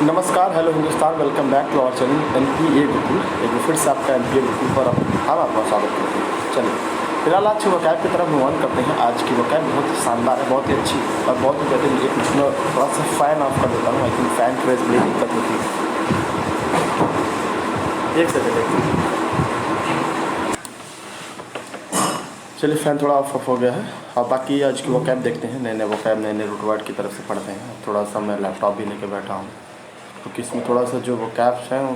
नमस्कार, hello Hindustan, welcome back to our channel NPA Gurukul. एक बार फिर से आपका NPA गुरुकुल पर हम आपका स्वागत करते हैं। चलिए फिलहाल आज की वकैब की तरफ मूव ऑन करते हैं। आज की वकैब बहुत ही शानदार है, बहुत ही अच्छी और बहुत ही बेहतरीन। एक मैं थोड़ा सा फ़ैन ऑफ कर देता हूँ, आई थिंक फ़ैन की वजह से बड़ी दिक्कत होती है। एक सेकेंड। चलिए फ़ैन थोड़ा ऑफ हो गया है। और बाकी आज की वकैब देखते हैं, नए नए वकैब नए नए रूट वर्ड की तरफ से पढ़ते हैं। थोड़ा सा मैं लैपटॉप भी लेके बैठा हूँ क्योंकि इसमें थोड़ा सा जो वकैब्स हैं वो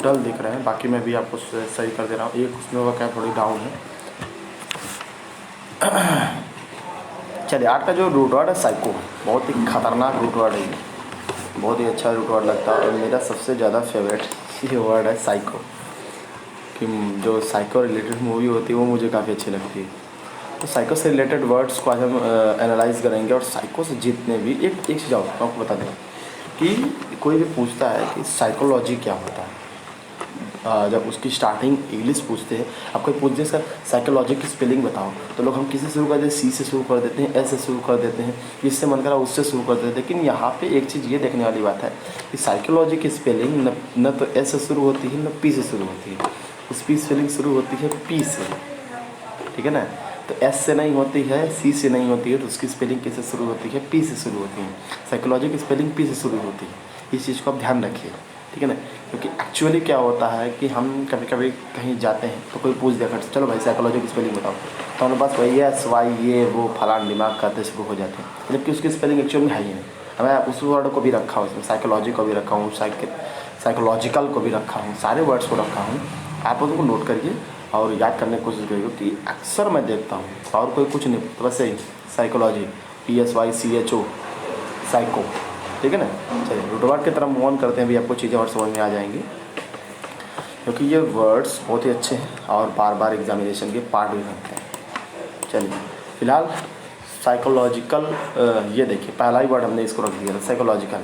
डल दिख रहे हैं। बाकी मैं भी आपको सही कर दे रहा हूँ। एक उसमें वकैब थोड़ी डाउन है। चलिए आज का जो रूट वर्ड है साइको, बहुत ही खतरनाक रूट वर्ड है ये, बहुत ही अच्छा रूट वर्ड लगता है। और मेरा सबसे ज़्यादा फेवरेट ये वर्ड है साइको, कि जो साइको रिलेटेड मूवी होती है वो मुझे काफ़ी अच्छी लगती है। तो साइको से रिलेटेड वर्ड्स को आज हम एनालाइज करेंगे। और साइको से जितने भी एक चीज़ आपको बता दें कि कोई भी पूछता है कि साइकोलॉजी क्या होता है, जब उसकी स्टार्टिंग इंग्लिश पूछते हैं, आप कोई पूछते हैं सर साइकोलॉजी की स्पेलिंग बताओ, तो लोग हम किसी शुरू कर देते हैं, सी से शुरू कर देते हैं, एस से शुरू कर देते हैं, जिससे मन करा उससे शुरू कर देते हैं। लेकिन यहाँ पे एक चीज़ ये देखने वाली बात है कि साइकोलॉजी की स्पेलिंग न तो एस से शुरू होती है न पी से शुरू होती है। उसकी स्पेलिंग शुरू होती है पी से, ठीक है ना। तो एस से नहीं होती है, सी से नहीं होती है, तो उसकी स्पेलिंग किससे शुरू होती है, पी से शुरू होती है। साइकोलॉजी की स्पेलिंग पी से शुरू होती है। इस चीज़ को आप ध्यान रखिए, ठीक है ना। क्योंकि एक्चुअली क्या होता है कि हम कभी कभी कहीं जाते हैं तो कोई पूछ देगा चलो भाई साइकोलॉजी की स्पेलिंग बताओ, तो हमारे पास वही एस वाई ये वो फलान दिमाग करते शुरू हो जाते हैं, जबकि उसकी स्पेलिंग एक्चुअल में है ही नहीं। हमें उस वर्ड को भी रखा हूँ, उसमें साइकोलॉजी को भी रखा हूँ, साइकोलॉजिकल को भी रखा हूँ, सारे वर्ड्स को रखा हूँ। आप उनको नोट करिए और याद करने की कोशिश करिए, क्योंकि अक्सर मैं देखता हूँ और कोई कुछ नहीं, तो वैसे ही साइकोलॉजी PSYCHO साइको, ठीक है ना। चलिए रूट वर्ड की तरफ मूव ऑन करते हैं। अभी आपको चीज़ें और समझ में आ जाएंगी, क्योंकि ये वर्ड्स बहुत ही अच्छे हैं और बार बार एग्जामिनेशन के पार्ट भी बनते हैं। चलिए फिलहाल साइकोलॉजिकल, ये देखिए पहला ही वर्ड हमने इसको रख दिया था साइकोलॉजिकल।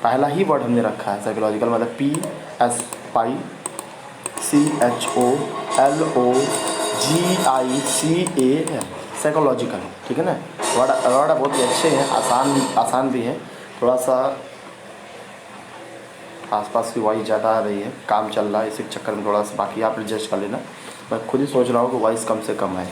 पहला ही वर्ड हमने रखा है साइकोलॉजिकल, मतलब PSYCHOLOGICAL साइकोलॉजिकल, ठीक है ना। वर्ड बहुत ही अच्छे हैं, आसान भी हैं। थोड़ा सा आसपास की वॉइस ज़्यादा आ रही है, काम चल रहा है, इसी चक्कर में थोड़ा सा, बाकी आप एडजस्ट कर लेना। मैं खुद ही सोच रहा हूँ कि वॉइस कम से कम आए,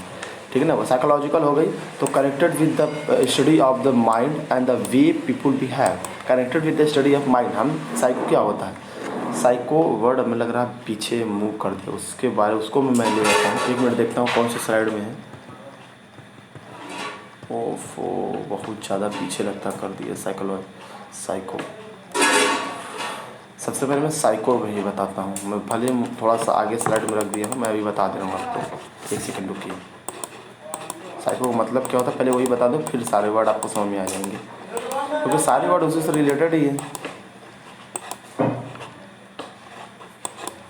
ठीक है ना। वो साइकोलॉजिकल हो गई तो connected with the study of the mind and the way people behave. Connected with the study of mind. हम साइको क्या होता है, साइको वर्ड हमें लग रहा है पीछे मूव कर दिया, उसके बारे उसको मैं ले लेता हूँ। 1 मिनट देखता हूँ कौन से स्लाइड में है। ओफो बहुत ज़्यादा पीछे लगता कर दिया साइको। सबसे पहले मैं साइको में ही बताता हूँ। मैं भले थोड़ा सा आगे स्लाइड में रख दिया हूँ, मैं अभी बता दे रहा हूँ आपको। 1 सेकंड रुकिए। साइको का मतलब क्या होता है पहले वही बता दो, फिर सारे वर्ड आपको समझ में आ जाएंगे, क्योंकि सारे वर्ड उसी से रिलेटेड ही है।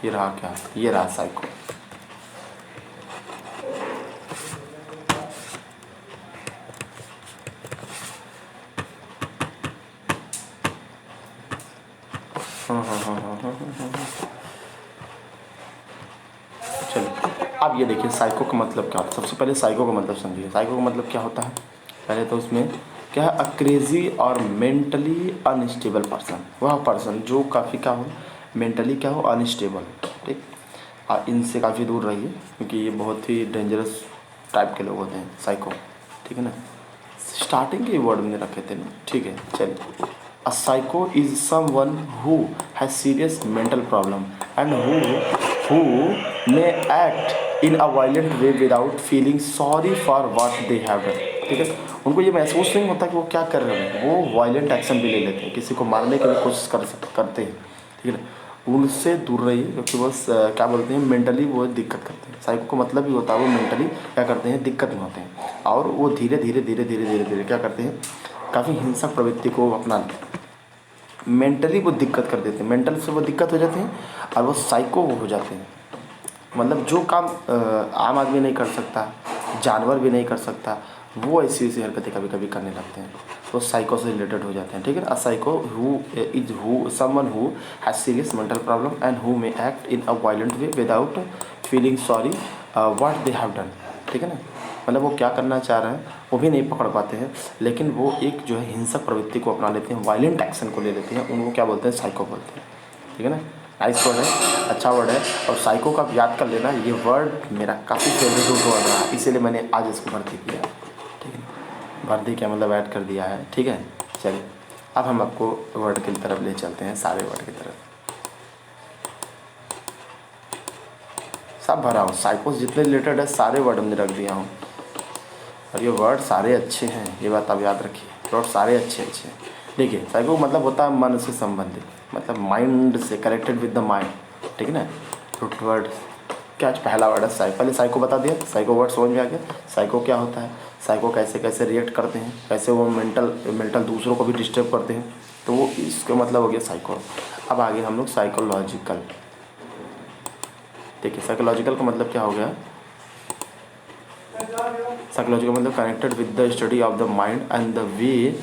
ये रहा क्या, ये रहा साइको। चलिए अब ये देखिए साइको का मतलब क्या होता है। सबसे पहले साइको का मतलब समझिए। साइको का मतलब क्या होता है, पहले तो उसमें क्या है, अ क्रेजी और मेंटली अनस्टेबल पर्सन। वह पर्सन जो काफ़ी क्या हो, मेंटली क्या हो, अनस्टेबल, ठीक। इनसे काफ़ी दूर रहिए, क्योंकि ये बहुत ही डेंजरस टाइप के लोग होते हैं साइको, ठीक है ना। स्टार्टिंग के वर्ड में रखे थे ना, ठीक है। चलिए a psycho is someone who has serious mental problem and who may act in a violent way without feeling sorry for what they have done, ठीक है। उनको ये महसूस नहीं होता कि वो क्या कर रहे हैं, वो वायलेंट एक्शन भी ले लेते हैं, किसी को मारने की भी कोशिश करते हैं, ठीक है ना। उनसे दूर रहिए, क्योंकि वो क्या बोलते हैं, मेंटली वो दिक्कत करते हैं। साइको का मतलब भी होता है वो मेंटली क्या करते हैं, दिक्कत में होते हैं, और वो धीरे धीरे क्या करते हैं, काफ़ी हिंसक प्रवृत्ति को अपना लेते हैं। मेंटली वो दिक्कत कर देते हैं, मेंटल से वो दिक्कत हो जाते हैं और वो साइको हो जाते हैं। मतलब जो काम आम आदमी नहीं कर सकता, जानवर भी नहीं कर सकता, वो ऐसी ऐसी हरकतें कभी कभी करने लगते हैं, तो साइको से रिलेटेड हो जाते हैं, ठीक है। A psycho who someone who has serious mental problem and who may act in a violent way without feeling sorry what they have done, ठीक है ना। मतलब वो क्या करना चाह रहे हैं वो भी नहीं पकड़ पाते हैं, लेकिन वो एक जो है हिंसक प्रवृत्ति को अपना लेते हैं, वायलेंट एक्शन को ले लेते हैं, उनको क्या बोलते हैं, साइको बोलते हैं। ठीक है ना, नाइस वर्ड है, अच्छा वर्ड है। और साइको का याद कर लेना, ये वर्ड मेरा काफ़ी फेवरेट वर्ड रहा, इसीलिए मैंने आज इसको भर्ती किया। ठीक है, भर्ती क्या मतलब ऐड कर दिया है। ठीक है, चलिए अब हम आपको वर्ड की तरफ ले चलते हैं, सारे वर्ड की तरफ। सब भरा हूँ, साइको से जितने रिलेटेड है सारे वर्ड हमने रख दिया हूँ, और ये वर्ड सारे अच्छे हैं, ये बात आप याद रखिए, वर्ड सारे अच्छे अच्छे हैं। देखिए साइको मतलब होता है मन से संबंधित, मतलब माइंड से, कनेक्टेड विद द माइंड। ठीक है ना, रूट वर्ड क्या, पहला वर्ड है साइको। पहले साइको बता दिया, साइको वर्ड समझ में आ गया। साइको क्या होता है, साइको कैसे कैसे रिएक्ट करते हैं, कैसे वो मेंटल दूसरों को भी डिस्टर्ब करते हैं, तो वो इसका मतलब हो गया साइको। अब आगे हम लोग साइकोलॉजिकल। देखिए साइकोलॉजिकल का मतलब क्या हो गया, साइकोलॉजिकल मतलब connected with the study of the mind and the way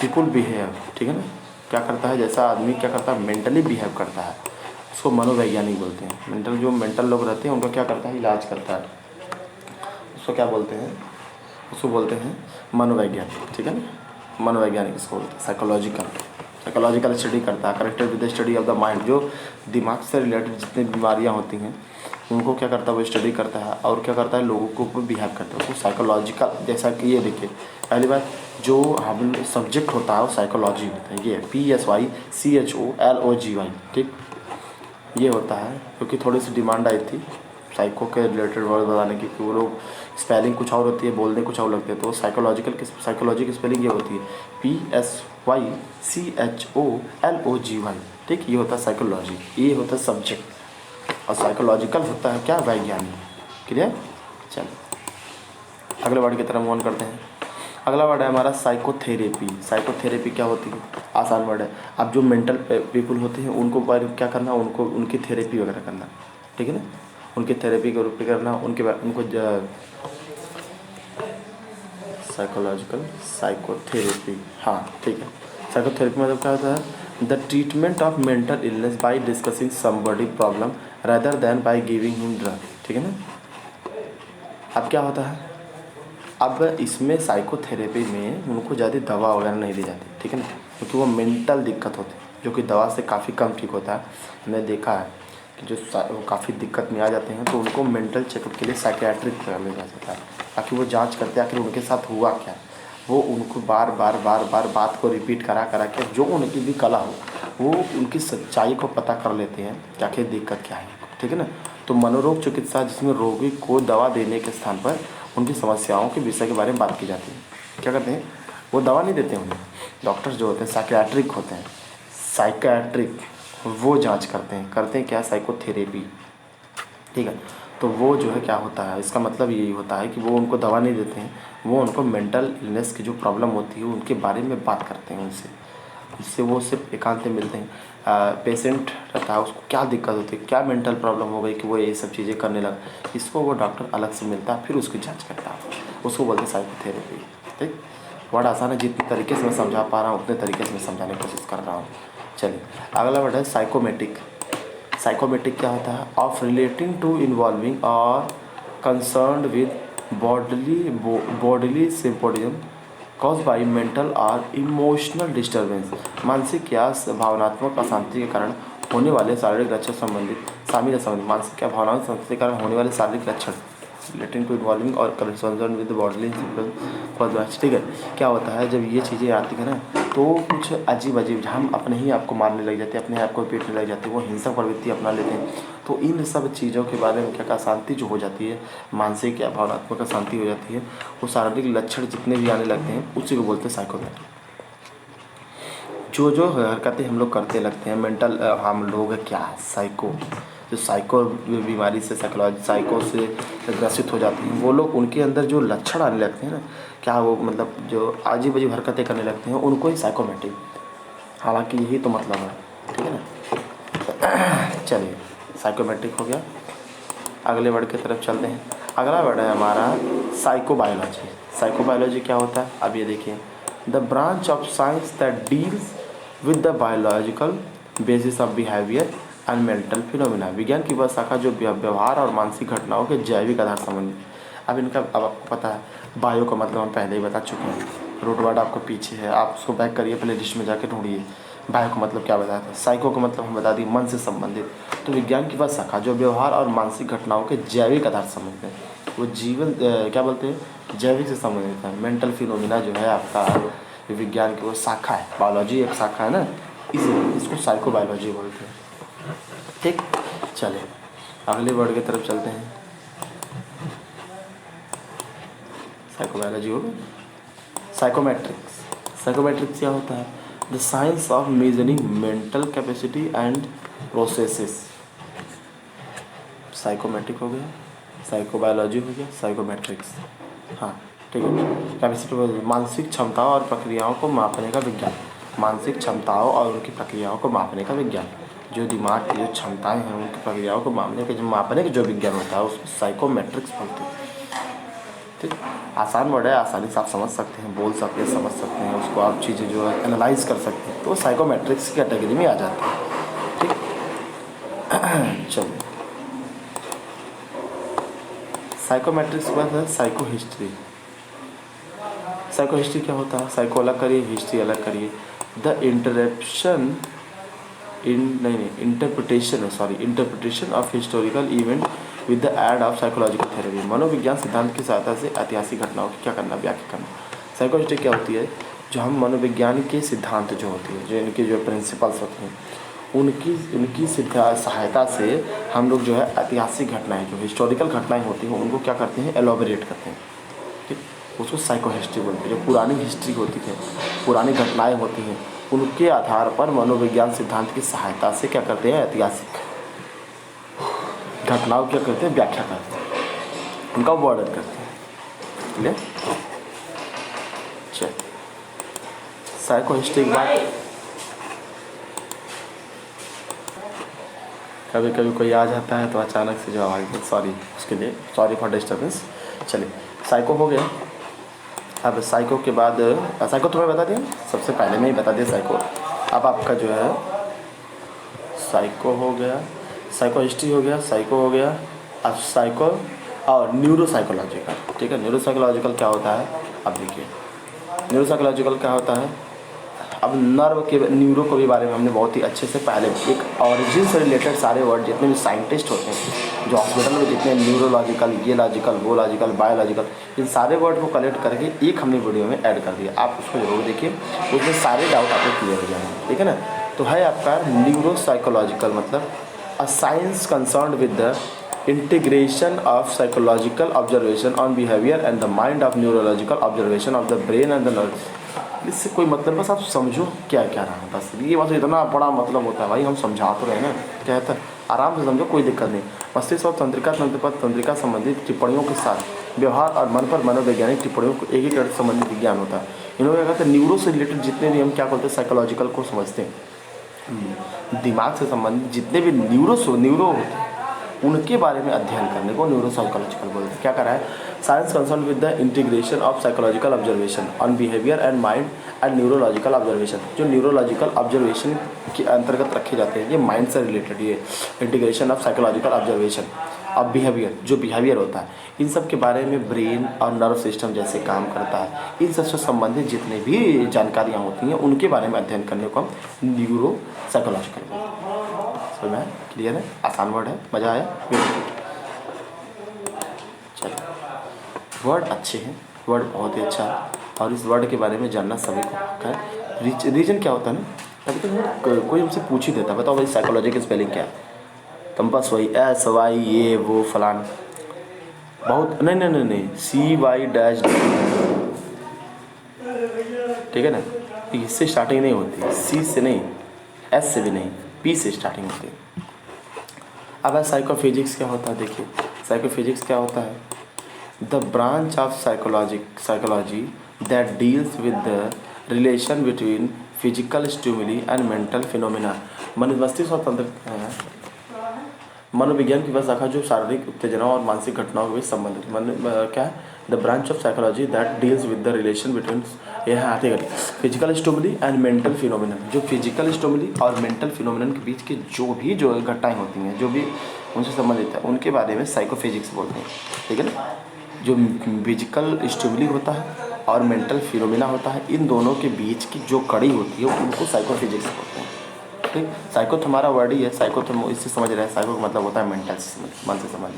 people behave. ठीक है ना, क्या करता है, जैसा आदमी क्या करता है, मेंटली बिहेव करता है, उसको मनोवैज्ञानिक बोलते हैं। मेंटल लोग रहते हैं उनका क्या करता है, इलाज करता है, उसको क्या बोलते हैं, उसको बोलते हैं मनोवैज्ञानिक। ठीक है ना, मनोवैज्ञानिक इसको बोलते हैं। साइकोलॉजिकल स्टडी करता है, connected with the study of the mind, जो दिमाग से रिलेटेड जितनी बीमारियाँ होती हैं उनको क्या करता है, वो स्टडी करता है, और क्या करता है, लोगों के ऊपर बिहेव करता है, उसको साइकोलॉजिकल। जैसा कि ये देखिए, पहली बात जो हम सब्जेक्ट होता है वो साइकोलॉजी होता है, ये PSYCHOLOGY। ठीक, ये होता है, क्योंकि थोड़ी सी डिमांड आई थी साइको के रिलेटेड वर्ड बताने की, कि वो लोग स्पेलिंग कुछ और होती है, बोलने कुछ और लगते हैं, तो साइकोलॉजी की स्पेलिंग ये होती है PSYCHOLOGY। ठीक, ये होता है साइकोलॉजी, ये होता है सब्जेक्ट, और साइकोलॉजिकल होता है क्या, वैज्ञानिक। क्लियर, चलो अगले वर्ड की तरफ मूव ऑन करते हैं। अगला वर्ड है हमारा साइकोथेरेपी। साइकोथेरेपी क्या होती है, आसान वर्ड है। अब जो मेंटल पीपल होते हैं उनको क्या करना, उनको उनकी थेरेपी वगैरह करना। ठीक है ना, उनकी थेरेपी के रूप में करना, उनको साइकोथेरेपी, हाँ ठीक है। साइकोथेरेपी मतलब क्या होता है, the treatment of mental illness by discussing somebody problem rather than by giving him drug. ठीक है ना, अब क्या होता है, अब इसमें साइकोथेरेपी में उनको ज़्यादा दवा वगैरह नहीं दी जाती। ठीक है ना, क्योंकि वो मेंटल दिक्कत होती है, जो कि दवा से काफ़ी कम ठीक होता है। हमने देखा है कि जो वो काफ़ी दिक्कत में आ जाते हैं तो उनको मेंटल चेकअप के लिए साइकियाट्रिक ले जा सकता है, ताकि वो जांच करते हैं आखिर उनके साथ हुआ क्या। वो उनको बार बार बात को रिपीट करा के जो उनकी भी कला हो वो उनकी सच्चाई को पता कर लेते हैं कि आखिर दिक्कत क्या है। ठीक है ना, तो मनोरोग चिकित्सा, जिसमें रोगी को दवा देने के स्थान पर उनकी समस्याओं के विषय के बारे में बात की जाती है। क्या करते हैं, वो दवा नहीं देते हैं उन्हें, डॉक्टर्स जो होते हैं साइकियाट्रिक होते हैं, साइकियाट्रिक वो जांच करते हैं क्या, साइकोथेरेपी। ठीक है, तो वो जो है क्या होता है, इसका मतलब यही होता है कि वो उनको दवा नहीं देते हैं, वो उनको मेंटल इलनेस की जो प्रॉब्लम होती है उनके बारे में बात करते हैं उससे वो सिर्फ एकांत में मिलते हैं। पेशेंट रहता है, उसको क्या दिक्कत होती है, क्या मेंटल प्रॉब्लम हो गई कि वो ये सब चीज़ें करने लगा, इसको वो डॉक्टर अलग से मिलता है, फिर उसकी जांच करता है, उसको बोलते हैं साइकोथेरेपी। ठीक, वर्ड आसान है, जितनी तरीके से मैं समझा पा रहा हूँ उतने तरीके से मैं समझाने की कोशिश कर रहा हूँ। चलिए अगला वर्ड है साइकोमेटिक। साइकोमेटिक क्या होता है, ऑफ रिलेटिंग टू इन्वॉल्विंग और concern with bodily symptoms caused by mental और इमोशनल डिस्टर्बेंस, मानसिक या भावनात्मक अशांति के कारण होने वाले शारीरिक लक्षण संबंधित मानसिक या भावनात्मक अशांति के कारण होने वाले शारीरिक लक्षण रिलेटिंग टू इन्वॉल्विंग और कंसर्न विद बॉडीली सिम्टम्स। ठीक है, क्या होता है जब ये चीज़ें आती है ना तो कुछ अजीब हम अपने ही आप को मारने लग जाते हैं, अपने आप को पीटने लग जाते हैं, वो हिंसक प्रवृत्ति अपना लेते हैं। तो इन सब चीज़ों के बारे में क्या अशांति जो हो जाती है, मानसिक या भावनात्मक अशांति हो जाती है, वो शारीरिक लक्षण जितने भी आने लगते हैं उसी को बोलते हैं साइकोमेटिक। जो हरकतें हम लोग करते लगते हैं मेंटल, हम लोग क्या साइको, जो साइको बीमारी से साइको से ग्रसित हो जाते हैं वो लोग, उनके अंदर जो लक्षण आने लगते हैं ना, क्या वो मतलब जो अजीब हरकतें करने लगते हैं उनको ही साइकोमेटिक, हालांकि यही तो मतलब है। ठीक है ना, चलिए साइकोमेट्रिक हो गया, अगले वर्ड की तरफ चलते हैं। अगला वर्ड है हमारा साइकोबायोलॉजी। साइकोबायोलॉजी क्या होता है, अब ये देखिए, the branch of science that deals with the biological basis of behaviour and mental phenomena, विज्ञान की वह शाखा जो व्यवहार और मानसिक घटनाओं के जैविक आधार संबंधी। अब इनका अब आपको पता है बायो का मतलब हम पहले ही बता चुके हैं, रूट वर्ड आपको पीछे है, आप उसको बैक करिए प्ले लिस्ट में जाके ढूंढिए। बायो का मतलब क्या बताया था, साइको का मतलब हम बता दिए मन से संबंधित। तो विज्ञान की वह शाखा जो व्यवहार और मानसिक घटनाओं के जैविक आधार समझते हैं, वो जीवन क्या बोलते हैं, जैविक से संबंधित है। मेंटल फिनोमिना जो है आपका विज्ञान की वो शाखा है, बायोलॉजी एक शाखा है ना, इसलिए इसको साइको बायोलॉजी बोलते हैं। ठीक, चलिए अगले वर्ड की तरफ चलते हैं। साइकोबायोलॉजी हो गई। साइकोमेट्रिक्स, साइकोमेट्रिक्स क्या होता है, the science of measuring mental capacity and processes. Psychometric हो गया, साइकोबायोलॉजी हो गया, साइकोमेट्रिक्स। हाँ ठीक है, कैपेसिटी मानसिक क्षमताओं और प्रक्रियाओं को मापने का विज्ञान, मानसिक क्षमताओं और उनकी प्रक्रियाओं को मापने का विज्ञान। जो दिमाग की जो क्षमताएं हैं उनकी प्रक्रियाओं को मापने का जो विज्ञान होता है उसको साइकोमेट्रिक्स बोलते हैं। ठीक, आसान वर्ड है, आसानी से आप समझ सकते हैं, बोल सकते हैं, समझ सकते हैं, उसको आप चीज़ें जो है एनालाइज कर सकते हैं, तो साइकोमेट्रिक्स की कैटेगरी में आ जाता है। ठीक, चलिए साइकोमेट्रिक्स के बाद है साइको हिस्ट्री। साइको हिस्ट्री क्या होता है, साइको अलग करिए, हिस्ट्री अलग करिए। The interpretation of historical event with the aid of psychological therapy. मनोविज्ञान सिद्धांत की सहायता से ऐतिहासिक घटनाओं की क्या करना, व्याख्या करना। साइको हिस्ट्री क्या होती है, जो हम मनोविज्ञान के सिद्धांत जो होती है, जो इनके जो प्रिंसिपल्स होते हैं उनकी सहायता से हम लोग जो है ऐतिहासिक घटनाएं, जो हिस्टोरिकल घटनाएं होती हैं उनको क्या करते हैं, एलोबरेट करते हैं। ठीक, उसको साइको हिस्ट्री बोलते हैं। जो पुरानी हिस्ट्री होती है, पुरानी घटनाएं होती हैं, उनके आधार पर मनोविज्ञान सिद्धांत की सहायता से क्या करते हैं, ऐतिहासिक घटनाओं क्या करते हैं, व्याख्या करते हैं, उनका वर्णन करते हैं। क्लियर, चलिए साइको हिस्ट्री के बाद कभी कभी कोई आ जाता है तो अचानक से जो आवाज़, सॉरी उसके लिए, सॉरी फॉर डिस्टर्बेंस। चलिए साइको हो गया। अब साइको के बाद साइको तुम्हें बता दिया, सबसे पहले में ही बता दिया साइको। अब आपका जो है साइको हो गया, साइको हिस्ट्री हो गया, साइको हो गया। अब साइको और न्यूरोसाइकोलॉजिकल। ठीक है, न्यूरोसाइकोलॉजिकल क्या होता है, अब देखिए न्यूरोसाइकोलॉजिकल क्या होता है। अब नर्व के न्यूरो को भी बारे में हमने बहुत ही अच्छे से पहले, एक ऑरिजिन से रिलेटेड सारे वर्ड जितने भी साइंटिस्ट होते हैं जो हॉस्पिटल में जितने न्यूरोलॉजिकल, ये लॉजिकल, वो लॉजिकल, बायोलॉजिकल, इन सारे वर्ड को कलेक्ट करके एक हमने वीडियो में ऐड कर दिया। आप उसको जरूर देखिए, उसमें सारे डाउट आपको क्लियर हो जाएंगे। ठीक है ना, तो है आपका न्यूरोसाइकोलॉजिकल मतलब a science concerned with the integration of psychological observation on behaviour and the mind of neurological observation of the brain and the nerve. इससे कोई मतलब, बस आप समझो क्या क्या रहा है, बस ये बस इतना बड़ा मतलब होता है भाई, हम समझा तो रहे हैं ना, क्या कहता है, आराम से समझो, कोई दिक्कत नहीं। मस्तिष्क और तंत्रिका, तंत्रिका संबंधित टिप्पणियों के साथ व्यवहार और मन पर मनोवैज्ञानिक टिप्पणियों को एक एक संबंधित विज्ञान होता है। इन्होंने क्या कहते हैं, न्यूरो से रिलेटेड जितने भी हम क्या बोलते हैं साइकोलॉजिकल को समझते हैं, दिमाग से संबंधित जितने भी न्यूरो होते हैं उनके बारे में अध्ययन करने को न्यूरोसाइकोलॉजिकल बोलते हैं। क्या करा है, science concern with the integration of psychological observation on behaviour and mind and neurological observation. जो न्यूरोलॉजिकल ऑब्जर्वेशन के अंतर्गत रखे जाते हैं, ये माइंड से रिलेटेड, ये इंटीग्रेशन ऑफ साइकोलॉजिकल ऑब्जर्वेशन और बिहेवियर, जो बिहेवियर होता है, इन सब के बारे में ब्रेन और नर्व सिस्टम जैसे काम करता है, इन सबसे संबंधित जितने भी जानकारियाँ होती हैं उनके बारे में अध्ययन करने को हम न्यूरोसाइकोलॉजिकल बोलते हैं। समझ में क्लियर है, आसान वर्ड है, मज़ा आया। चलो, वर्ड अच्छे हैं, वर्ड बहुत ही अच्छा है और इस वर्ड के बारे में जानना सभी को हक है। रीजन क्या होता है ना, कभी तो कोई हमसे पूछ ही देता, बताओ भाई साइकोलॉजी की स्पेलिंग क्या है, तुम बस वही एस वाई ये वो फलान, बहुत नहीं CY-D, ठीक है ना, इससे स्टार्टिंग नहीं होती, C से नहीं, S से भी नहीं, P से स्टार्टिंग होती है। अब साइकोफिजिक्स क्या होता है, देखिए साइकोफिजिक्स क्या होता है, the branch of psychology that deals with the relation between physical stimuli and mental phenomena. मस्तिष्क और तंत्र मनोविज्ञान की वह शाखा जो शारीरिक उत्तेजनाओं और मानसिक घटनाओं के बीच संबंधित क्या है, the branch of psychology that deals with the relation between, यह आते हैं physical stimuli and mental phenomena. जो फिजिकल स्टिमुली और मेंटल फिनोमिना के बीच की जो घटनाएं होती हैं, जो भी उनसे संबंधित है, उनके बारे में साइकोफिजिक्स बोलते हैं। ठीक है ना, जो फिजिकल स्टेबिलिटी होता है और मेंटल फिनोमिना होता है, इन दोनों के बीच की जो कड़ी होती है उनको साइकोफिजिक्स बोलते हैं। ठीक, साइको तो हमारा वर्ड ही है, साइको तो इससे समझ रहे हैं, साइको का मतलब होता है मेंटल से, मन से समझ।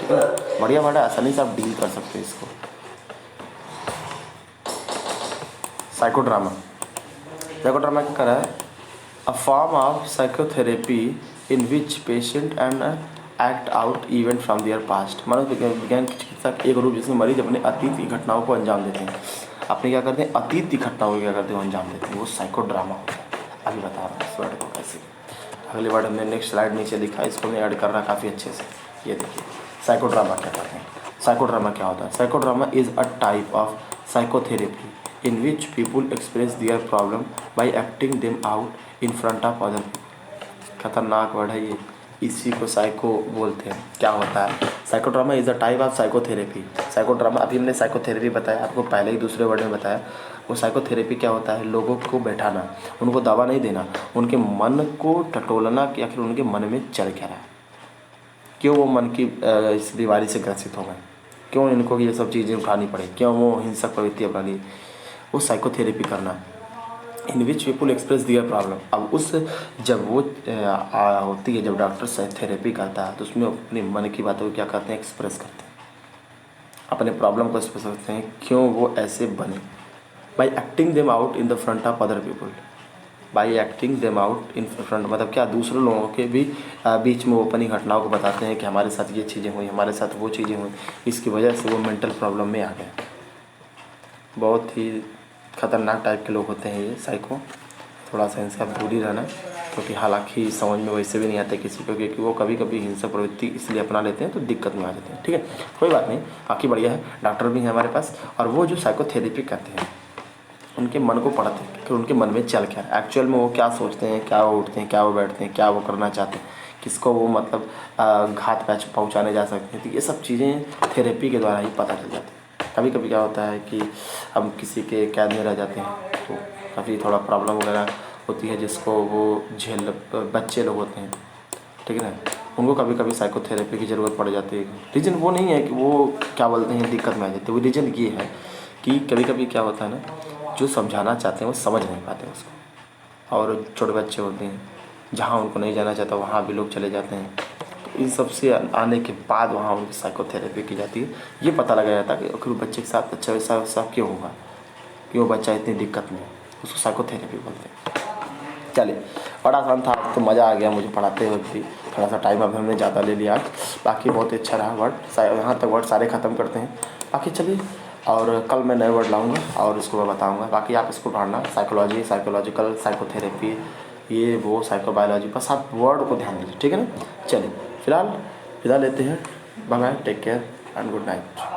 ठीक है, बढ़िया वर्ड है, आसानी से आप डील कर सकते हैं इसको। साइकोड्रामा, साइकोड्रामा क्या कर रहा है? A form of psychotherapy in which patient and act out event from there past. मनोविज्ञान की चिकित्सा एक रूप जिसमें मरीज अपने अतीत की घटनाओं को अंजाम देते हैं। अपने क्या करते हैं? अतीत की घटनाओं को क्या करते हैं? अंजाम देते हैं, वो साइकोड्रामा होता है। अभी बता रहा हूँ इस वर्ड को कैसे। अगले वर्ड हमने नेक्स्ट स्लाइड नीचे लिखा है, इसको मैं ऐड कर रहा काफ़ी अच्छे से। ये देखिए साइकोड्रामा क्या करते हैं। साइकोड्रामा क्या होता है? Psychodrama is a type of psychotherapy in which people express their problem by acting them out in front of other people। खतरनाक वर्ड है ये, इसी को साइको बोलते हैं। क्या होता है? Psychodrama is a type of psychotherapy. Psychodrama, अभी हमने साइकोथेरेपी बताया आपको, पहले ही दूसरे वर्ड में बताया। वो साइकोथेरेपी क्या होता है? लोगों को बैठाना, उनको दवा नहीं देना, उनके मन को टटोलना कि आखिर उनके मन में चल क्या रहा है, क्यों वो मन की इस बीमारी से ग्रसित हो गए, क्यों इनको ये सब चीज़ें उठानी पड़े, क्यों वो हिंसक प्रवृत्ति अपनानी, वो साइकोथेरेपी करना। इन विच पीपुल एक्सप्रेस दियर प्रॉब्लम। अब उस जब वो होती है, जब डॉक्टर थेरेपी करता है तो उसमें अपने मन की बातों को क्या करते हैं? एक्सप्रेस करते हैं, अपने प्रॉब्लम को एक्सप्रेस करते हैं, क्यों वो ऐसे बने। By acting them out in the front of other people. By acting them out in front, मतलब क्या? दूसरे लोगों के भी बीच में वो अपनी घटनाओं को बताते हैं कि हमारे साथ ये चीज़ें हुई, हमारे साथ वो चीज़ें हुई, इसकी वजह से वो मेंटल प्रॉब्लम में आ गए। बहुत ही खतरनाक टाइप के लोग होते हैं ये साइको। थोड़ा सा इनसे आप दूर ही रहना, क्योंकि हालांकि समझ में वैसे भी नहीं आते किसी को, क्योंकि वो कभी कभी हिंसक प्रवृत्ति इसलिए अपना लेते हैं तो दिक्कत में आ जाते हैं। ठीक है, कोई बात नहीं, बाकी बढ़िया है। डॉक्टर भी हैं हमारे पास, और वो जो साइकोथेरेपी करते हैं उनके मन को पढ़ते हैं कि उनके मन में चल क्या है, एक्चुअल में वो क्या सोचते हैं, क्या वो उठते हैं, क्या वो बैठते हैं, क्या वो करना चाहते हैं, किसको वो मतलब घात पहुँचाने जा सकते हैं। तो ये सब चीज़ें थेरेपी के द्वारा ही पता चल जाती है। कभी कभी क्या होता है कि हम किसी के कैद में रह जाते हैं तो काफ़ी थोड़ा प्रॉब्लम वगैरह होती है, जिसको वो झेल, बच्चे लोग होते हैं, ठीक है ना, उनको कभी कभी साइकोथेरेपी की ज़रूरत पड़ जाती है। रीज़न वो नहीं है कि वो क्या बोलते हैं दिक्कत में आ जाते हैं, वो रीज़न ये है कि कभी कभी क्या होता है ना, जो समझाना चाहते हैं वो समझ नहीं पाते उसको, और छोटे बच्चे होते हैं, जहाँ उनको नहीं जाना चाहता वहाँ भी लोग चले जाते हैं। इन सब से आने के बाद वहाँ उनकी साइकोथेरेपी की जाती है। ये पता लगाया जाता है कि आखिर बच्चे के साथ अच्छा वैसा क्यों होगा, क्यों बच्चा इतनी दिक्कत में, उसको साइकोथेरेपी बोलते हैं। चलिए, बड़ा आसान था, तो मज़ा आ गया मुझे पढ़ाते वक्त भी। थोड़ा सा टाइम अब हमने ज़्यादा ले लिया आज, बाकी बहुत अच्छा रहा वर्ड। यहाँ तक वर्ड सारे ख़त्म करते हैं, बाकी चलिए, और कल मैं नए वर्ड लाऊंगा और इसको मैं बताऊंगा। बाकी आप इसको पढ़ना, साइकोलॉजी, साइकोलॉजिकल, साइकोथेरेपी, ये वो साइकोबायोलॉजी, बस आप वर्ड को ध्यान दीजिए, ठीक है ना। चलिए फिलहाल विदा लेते हैं, bye bye, take care and good night.